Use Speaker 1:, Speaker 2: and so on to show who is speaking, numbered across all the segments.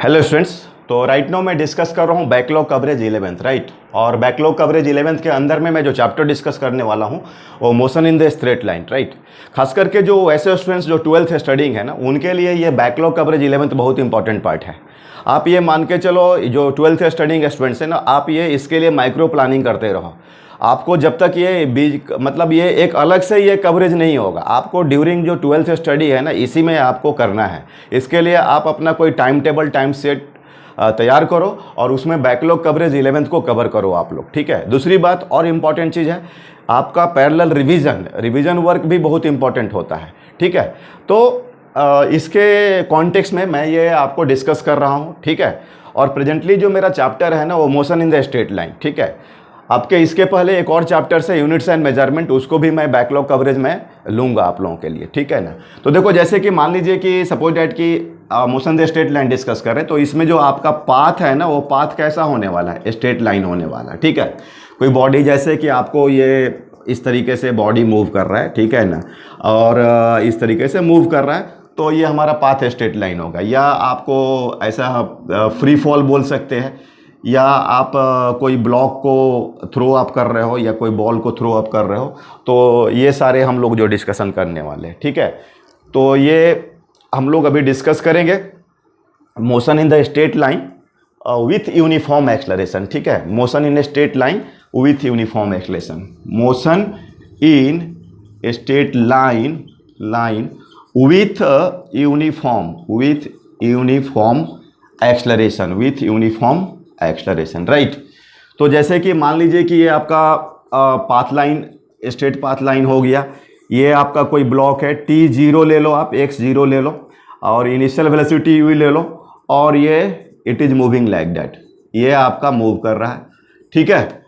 Speaker 1: Hello students. तो right now मैं discuss कर रहा हूँ बैकलॉग कवरेज 11th राइट। और बैकलॉग कवरेज 11th के अंदर में मैं जो चैप्टर डिस्कस करने वाला हूँ वो motion in the straight line right. खास करके जो ऐसे स्टूडेंट्स जो 12th स्टडिंग है ना, उनके लिए ये बैकलॉग कवरेज 11th बहुत इंपॉर्टेंट पार्ट है। आप ये मान के चलो, जो 12th स्टडिंग स्टूडेंट्स है ना, आप ये इसके लिए माइक्रो प्लानिंग करते रहो। आपको जब तक ये बीज मतलब ये एक अलग से ये कवरेज नहीं होगा, आपको ड्यूरिंग जो 12th स्टडी है ना, इसी में आपको करना है। इसके लिए आप अपना कोई टाइम टेबल टाइम सेट तैयार करो और उसमें बैकलॉग कवरेज 11th को कवर करो आप लोग, ठीक है। दूसरी बात और इम्पॉर्टेंट चीज़ है, आपका पैरेलल रिवीजन वर्क भी बहुत इंपॉर्टेंट होता है, ठीक है। तो इसके कॉन्टेक्स्ट में मैं ये आपको डिस्कस कर रहा हूँ, ठीक है। और प्रेजेंटली जो मेरा चैप्टर है ना, वो motion in the straight line, ठीक है। आपके इसके पहले एक और चैप्टर से यूनिट्स एंड मेजरमेंट, उसको भी मैं बैकलॉग कवरेज में लूँगा आप लोगों के लिए, ठीक है ना। तो देखो, जैसे कि मान लीजिए कि सपोज डैट कि motion the straight line discuss करें, तो इसमें जो आपका पाथ है ना, वो पाथ कैसा होने वाला है, स्ट्रेट लाइन होने वाला है, ठीक है। कोई बॉडी जैसे कि आपको ये इस तरीके से बॉडी मूव कर रहा है, ठीक है ना, और इस तरीके से मूव कर रहा है, तो ये हमारा पाथ स्ट्रेट लाइन होगा। या आपको ऐसा फ्री फॉल बोल सकते हैं, या आप कोई ब्लॉक को थ्रो अप कर रहे हो या कोई बॉल को थ्रो अप कर रहे हो, तो ये सारे हम लोग जो डिस्कशन करने वाले हैं, ठीक है। तो ये हम लोग अभी डिस्कस करेंगे motion in the straight line with uniform acceleration, ठीक है। Motion in straight line with uniform acceleration, motion in straight line with uniform acceleration, right. तो जैसे कि मान लीजिए कि ये आपका path line, straight path line हो गया। ये आपका कोई ब्लॉक है, t0 ले लो, आप x0 ले लो, और इनिशियल वेलोसिटी u ले लो, और ये it is moving like that, ये आपका मूव कर रहा है, ठीक है।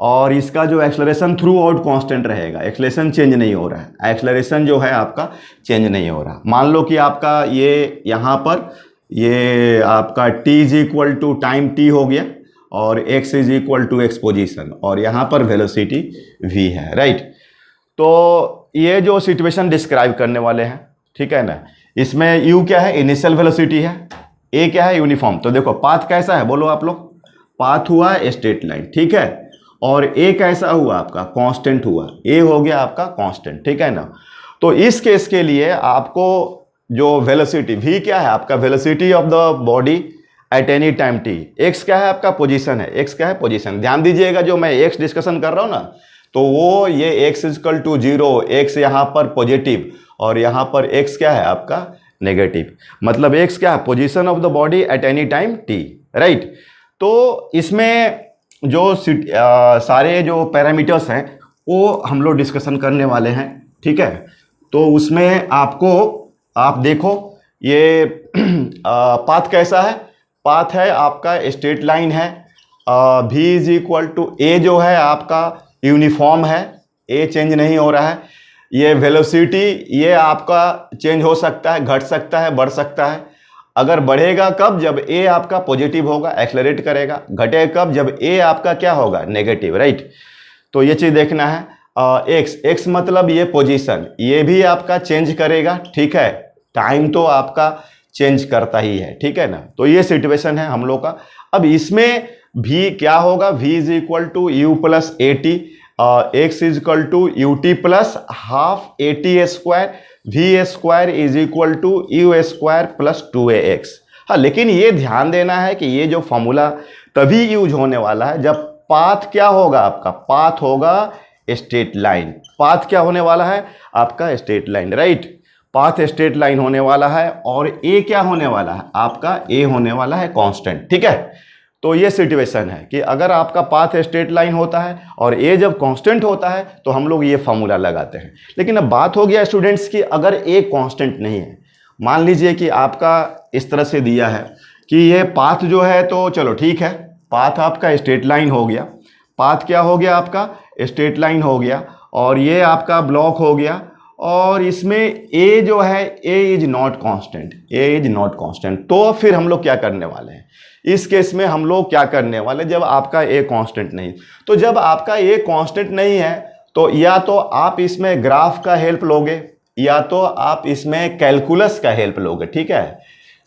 Speaker 1: और इसका जो एक्सलरेशन थ्रू आउट कॉन्स्टेंट रहेगा, एक्सलरेशन चेंज नहीं हो रहा है, एक्सलरेशन जो है आपका चेंज नहीं हो रहा। मान लो कि आपका ये यहाँ पर ये आपका t is equal to time t हो गया, और x is equal to x position, और यहाँ पर वेलोसिटी v है, राइट। तो ये जो सिचुएशन डिस्क्राइब करने वाले हैं, ठीक है ना। इसमें u क्या है, इनिशियल वेलोसिटी है, a क्या है, यूनिफॉर्म। तो देखो पाथ कैसा है, बोलो आप लोग। पाथ हुआ स्ट्रेट लाइन, ठीक है, और a कैसा हुआ आपका, कांस्टेंट हुआ, a हो गया आपका कांस्टेंट, ठीक है ना। तो इस केस के लिए आपको जो वेलोसिटी v क्या है, आपका velocity of the body at any time t, x क्या है आपका, पोजीशन है, x क्या है, पोजीशन। ध्यान दीजिएगा, जो मैं x डिस्कशन कर रहा हूँ ना, तो वो ये x इक्वल टू 0, x यहाँ पर पॉजिटिव, और यहाँ पर x क्या है आपका, नेगेटिव। मतलब x क्या है, position of the body at any time t, right. तो इसमें जो सारे जो पैरामीटर्स हैं वो हम लोग डिस्कशन करने वाले हैं, ठीक है। तो उसमें आपको आप देखो ये पाथ कैसा है, पाथ है आपका स्ट्रेट लाइन है, v is equal to a जो है आपका यूनिफॉर्म है, a चेंज नहीं हो रहा है। ये वेलोसिटी ये आपका चेंज हो सकता है, घट सकता है, बढ़ सकता है। अगर बढ़ेगा कब, जब a आपका पॉजिटिव होगा, एक्सलरेट करेगा। घटेगा कब, जब a आपका क्या होगा, नेगेटिव, राइट। तो ये चीज़ देखना है। x मतलब ये पोजीशन, ये भी आपका चेंज करेगा, ठीक है। टाइम तो आपका चेंज करता ही है, ठीक है ना। तो ये सिचुएशन है हम लोग का। अब इसमें v क्या होगा, v is equal to u plus a t, x is equal to u t plus half A T square, v square is equal to u square plus 2ax। हाँ, लेकिन ये ध्यान देना है कि ये जो फॉर्मूला तभी यूज होने वाला है जब पाथ क्या होगा आपका, पाथ होगा स्ट्रेट लाइन। पाथ क्या होने वाला है आपका, straight line, right. Path straight line होने वाला है, और a क्या होने वाला है आपका, a होने वाला है कांस्टेंट, ठीक है। तो ये सिचुएशन है कि अगर आपका पाथ स्ट्रेट लाइन होता है और a जब कांस्टेंट होता है तो हम लोग ये फॉर्मूला लगाते हैं। लेकिन अब बात हो गया स्टूडेंट्स की, अगर a कांस्टेंट नहीं है, मान लीजिए कि आपका इस तरह से दिया है कि ये पाथ जो है, तो चलो ठीक है, पाथ आपका स्ट्रेट लाइन हो गया, पाथ क्या हो गया आपका, स्ट्रेट लाइन हो गया, और ये आपका ब्लॉक हो गया, और इसमें a जो है, a इज नॉट कांस्टेंट। तो फिर हम लोग क्या करने वाले हैं इस केस में, हम लोग क्या करने वाले, जब आपका a कांस्टेंट नहीं, तो जब आपका a कांस्टेंट नहीं है, तो या तो आप इसमें ग्राफ का हेल्प लोगे, या तो आप इसमें कैलकुलस का हेल्प लोगे, ठीक है।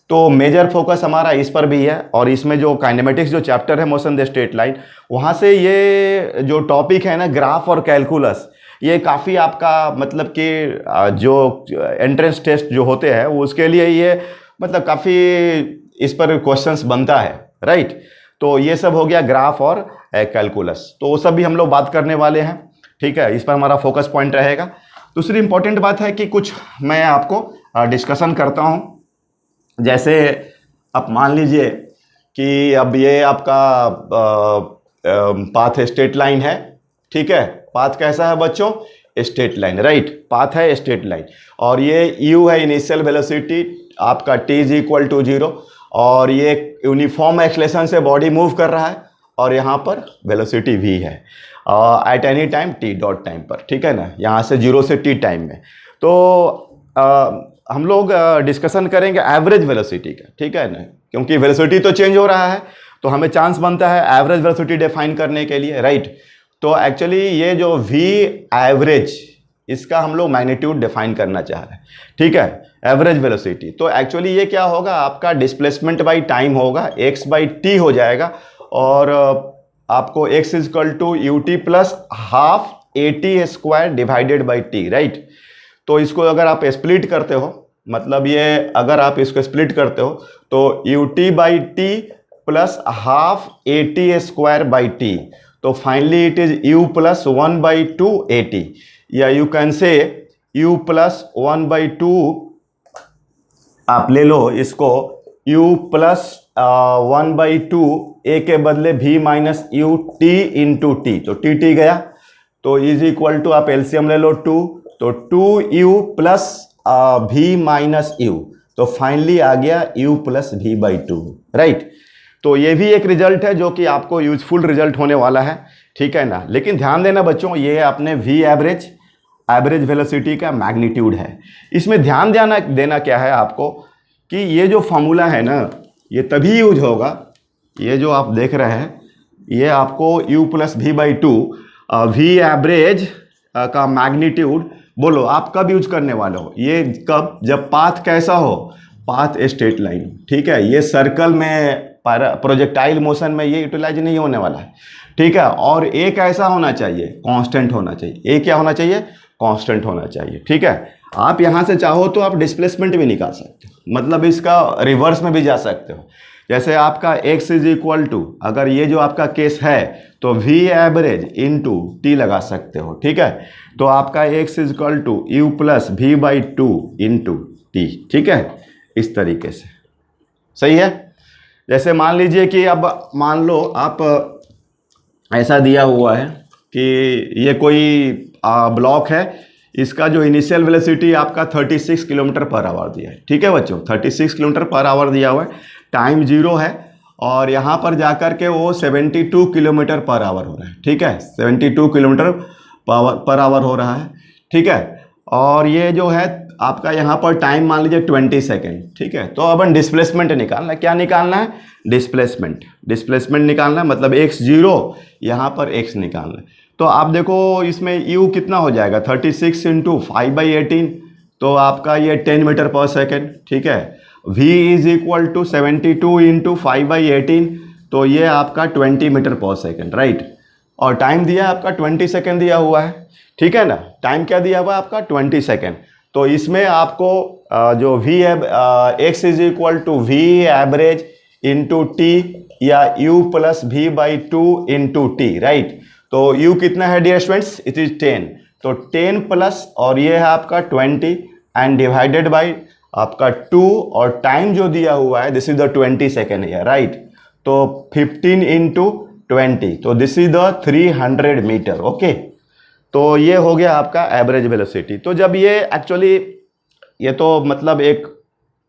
Speaker 1: तो मेजर फोकस हमारा इस पर भी है, और इसमें जो काइनेमेटिक्स जो चैप्टर है मोशन द स्ट्रेट लाइन, वहाँ से ये जो टॉपिक है ना ग्राफ और कैलकुलस, ये काफ़ी आपका मतलब कि जो एंट्रेंस टेस्ट जो होते हैं वो उसके लिए ये मतलब काफ़ी इस पर क्वेश्चंस बनता है, राइट। तो ये सब हो गया ग्राफ और कैलकुलस, तो वो सब भी हम लोग बात करने वाले हैं, ठीक है। इस पर हमारा फोकस पॉइंट रहेगा। दूसरी इंपॉर्टेंट बात है कि कुछ मैं आपको डिस्कशन करता हूँ। जैसे आप मान लीजिए कि अब ये आपका पाथ स्ट्रेट लाइन है, ठीक है। पाथ कैसा है बच्चों? Straight line, right. पाथ है स्ट्रेट लाइन, और ये u है इनिशियल वेलोसिटी आपका t इज इक्वल टू 0, और ये यूनिफॉर्म एक्सलेशन से बॉडी मूव कर रहा है, और यहाँ पर वेलोसिटी v है at any time t dot time पर, ठीक है ना, यहाँ से 0 से t टाइम में। तो हम लोग डिस्कशन करेंगे एवरेज वेलोसिटी का, ठीक है ना, क्योंकि वेलोसिटी तो चेंज हो रहा है, तो हमें चांस बनता है एवरेज वेलोसिटी डिफाइन करने के लिए, राइट। तो एक्चुअली ये जो v एवरेज, इसका हम लोग मैग्नीट्यूड डिफाइन करना चाह रहे हैं, ठीक है, एवरेज वेलोसिटी। तो एक्चुअली ये क्या होगा, आपका डिस्प्लेसमेंट बाई टाइम होगा, x बाई टी हो जाएगा, और आपको x is equal to u t plus half A T square divided by t, right. तो इसको अगर आप स्प्लिट करते हो, मतलब ये अगर आप इसको स्प्लिट करते हो तो u T by T plus half A T square by T, तो finally it is u plus 1 by two A T, या you can say u plus 1 by two, आप ले लो इसको u plus 1 by two, A के बदले v minus u T into T, तो T गया, तो इज इक्वल टू आप एलसीएम ले लो 2, तो 2u plus v minus you, तो फाइनली आ गया u plus v by to, right. तो ये भी एक रिजल्ट है जो कि आपको यूजफुल रिजल्ट होने वाला है, ठीक है ना। लेकिन ध्यान देना बच्चों, ये आपने v एवरेज, एवरेज वेलोसिटी का मैग्नीट्यूड है। इसमें ध्यान देना क्या है आपको कि ये जो फॉर्मूला है ना, ये तभी यूज होगा, ये जो आप देख रहे हैं, ये आपको u plus v by to, v average का मैग्नीट्यूड, बोलो आप कब यूज करने वाले हो? ये कब? जब पाथ कैसा हो, पाथ स्ट्रेट लाइन, ठीक है। ये सर्कल में, प्रोजेक्टाइल मोशन में ये यूटिलाइज नहीं होने वाला है, ठीक है। और ए कैसा होना चाहिए? कांस्टेंट होना चाहिए। ए क्या होना चाहिए? कांस्टेंट होना चाहिए, ठीक है। आप यहाँ से चाहो तो आप डिस्प्लेसमेंट भी निकाल सकते हो, मतलब इसका रिवर्स में भी जा सकते हो। जैसे आपका x इज इक्वल टू, अगर ये जो आपका केस है तो v एवरेज इंटू टी लगा सकते हो, ठीक है। तो आपका x is equal to u plus v by two into t, ठीक है, इस तरीके से, सही है। जैसे मान लीजिए कि अब मान लो आप ऐसा दिया हुआ है कि ये कोई ब्लॉक है, इसका जो इनिशियल वेलोसिटी आपका 36 किलोमीटर पर आवर दिया है, ठीक है बच्चों, 36 किलोमीटर पर आवर दिया हुआ है, टाइम 0 है, और यहाँ पर जाकर के वो 72 किलोमीटर पर आवर हो रहा है, ठीक है, 72 किलोमीटर पर आवर हो रहा है, ठीक है। और ये जो है आपका यहाँ पर टाइम मान लीजिए 20 सेकेंड, ठीक है। तो अपन डिस्प्लेसमेंट निकालना है, क्या निकालना है? डिस्प्लेसमेंट निकालना है, मतलब x0, यहाँ पर x निकालना है। तो आप देखो इसमें u कितना हो जाएगा, 36 इंटू 5/18, तो आपका ये 10 मीटर पर सेकेंड, ठीक है। v is equal to 72 into 5/18, तो ये आपका 20 मीटर पर सेकेंड, राइट। और टाइम दिया आपका 20 सेकेंड दिया हुआ है, ठीक है ना। टाइम क्या दिया हुआ है आपका? 20 सेकेंड। तो इसमें आपको जो x is equal to v average into t, या u plus v by two into t, right. तो u कितना है डियर स्टूडेंट्स? इट इज 10, तो 10 प्लस, और ये है आपका 20 एंड डिवाइडेड बाई आपका 2, और टाइम जो दिया हुआ है दिस इज द 20 सेकेंड है, राइट। तो 15 इंटू 20, तो this is the 300 metre, okay. तो ये हो गया आपका एवरेज वेलोसिटी। तो जब ये एक्चुअली, ये तो मतलब एक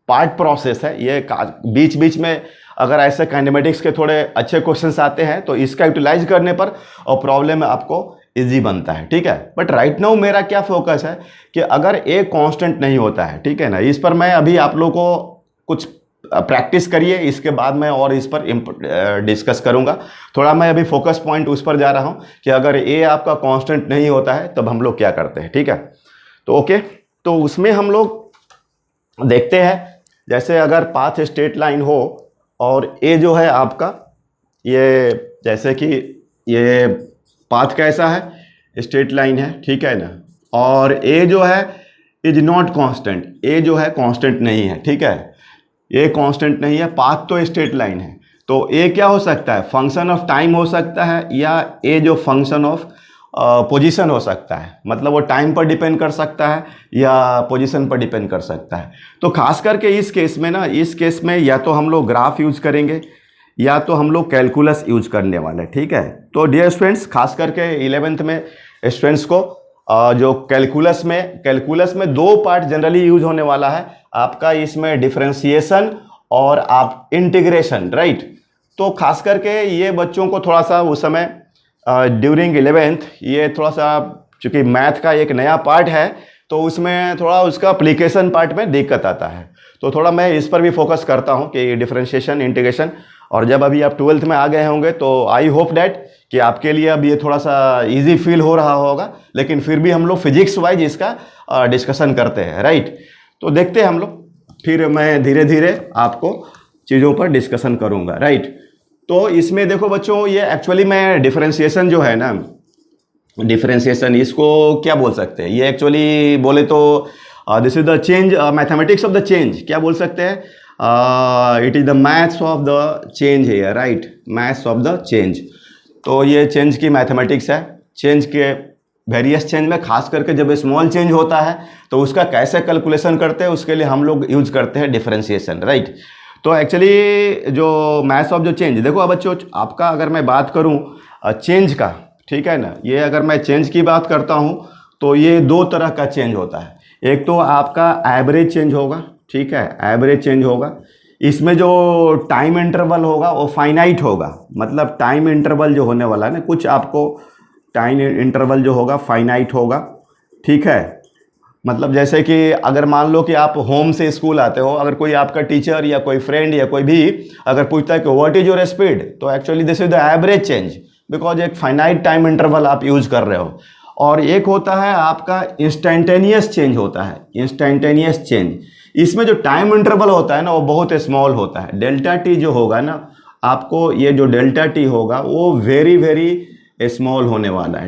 Speaker 1: पार्ट प्रोसेस है, ये बीच बीच में अगर ऐसे काइनेमेटिक्स के थोड़े अच्छे क्वेश्चंस आते हैं तो इसका यूटिलाइज करने पर और प्रॉब्लम आपको इजी बनता है, ठीक है। बट राइट नाउ मेरा क्या फोकस है कि अगर ए कांस्टेंट नहीं होता है, ठीक है ना, इस पर मैं अभी आप लोगों को कुछ प्रैक्टिस करिए, इसके बाद मैं और इस पर डिस्कस करूंगा। थोड़ा मैं अभी फोकस पॉइंट उस पर जा रहा हूं कि अगर ए आपका कांस्टेंट नहीं होता है तब हम लोग क्या करते हैं, ठीक है। तो ओके, तो उसमें हम लोग देखते हैं जैसे अगर पाथ स्ट्रेट लाइन हो और ए जो है आपका, ये जैसे कि ये पाथ कैसा है, स्ट्रेट लाइन है, ठीक है ना, और ए जो है इज नॉट कांस्टेंट, ए जो है कांस्टेंट नहीं है, ठीक है, ए कांस्टेंट नहीं है, पाथ तो स्ट्रेट लाइन है, तो ए क्या हो सकता है, फंक्शन ऑफ टाइम हो सकता है, या ए जो फंक्शन ऑफ पोजीशन हो सकता है, मतलब वो टाइम पर डिपेंड कर सकता है या पोजीशन पर डिपेंड कर सकता है। तो खास करके इस केस में ना, इस केस में या तो हम लोग ग्राफ यूज करेंगे या तो हम लोग कैलकुलस यूज करने वाले, ठीक है। तो डियर स्टूडेंट्स, खास करके 11th में स्टूडेंट्स को जो कैलकुलस में दो पार्ट जनरली यूज होने वाला है आपका, इसमें डिफरेंशिएशन और आप इंटीग्रेशन, राइट। तो खास करके ये बच्चों को थोड़ा सा उस समय ड्यूरिंग 11th ये थोड़ा सा, चूँकि मैथ का एक नया पार्ट है तो उसमें थोड़ा उसका एप्लीकेशन पार्ट में दिक्कत आता है, तो थोड़ा मैं इस पर भी फोकस करता हूँ कि डिफरेंशिएशन, इंटीग्रेशन। और जब अभी आप 12th में आ गए होंगे तो आई होप डैट कि आपके लिए अब ये थोड़ा सा इजी फील हो रहा होगा, लेकिन फिर भी हम लोग फिजिक्स वाइज इसका डिस्कशन करते हैं, राइट। तो देखते हैं हम लोग, फिर मैं धीरे धीरे आपको चीज़ों पर डिस्कशन करूँगा, राइट। तो इसमें देखो बच्चों, ये एक्चुअली मैं डिफरेंशिएशन जो है ना, डिफरेंशिएशन इसको क्या बोल सकते हैं, ये एक्चुअली बोले तो this is the change, mathematics of the change, क्या बोल सकते हैं, it is the maths of the change है, right, maths of the change. तो ये चेंज की मैथमेटिक्स है, चेंज के वेरियस चेंज में खास करके जब स्मॉल चेंज होता है तो उसका कैसे कैलकुलेशन करते हैं, उसके लिए हम लोग यूज करते हैं डिफरेंशिएशन, राइट। तो एक्चुअली जो मैथ्स ऑफ जो चेंज, देखो अब बच्चों आपका अगर मैं बात करूं चेंज का, ठीक है ना, ये अगर मैं चेंज की बात करता हूं तो ये दो तरह का चेंज होता है। एक तो आपका एवरेज चेंज होगा, ठीक है, एवरेज चेंज होगा, इसमें जो टाइम इंटरवल होगा वो फाइनाइट होगा, मतलब टाइम इंटरवल जो होने वाला है ना, कुछ आपको टाइम इंटरवल जो होगा फाइनाइट होगा, ठीक है। मतलब जैसे कि अगर मान लो कि आप होम से स्कूल आते हो, अगर कोई आपका टीचर या कोई फ्रेंड या कोई भी अगर पूछता है कि व्हाट इज योर स्पीड, तो actually this is the average change, because एक फाइनाइट टाइम इंटरवल आप यूज कर रहे हो। और एक होता है आपका इंस्टेंटेनियस चेंज होता है, इंस्टेंटेनियस चेंज, इसमें जो टाइम इंटरवल होता है ना वो बहुत स्मॉल होता है। डेल्टा टी जो होगा ना आपको, ये जो डेल्टा टी होगा वो वेरी वेरी स्मॉल होने वाला है,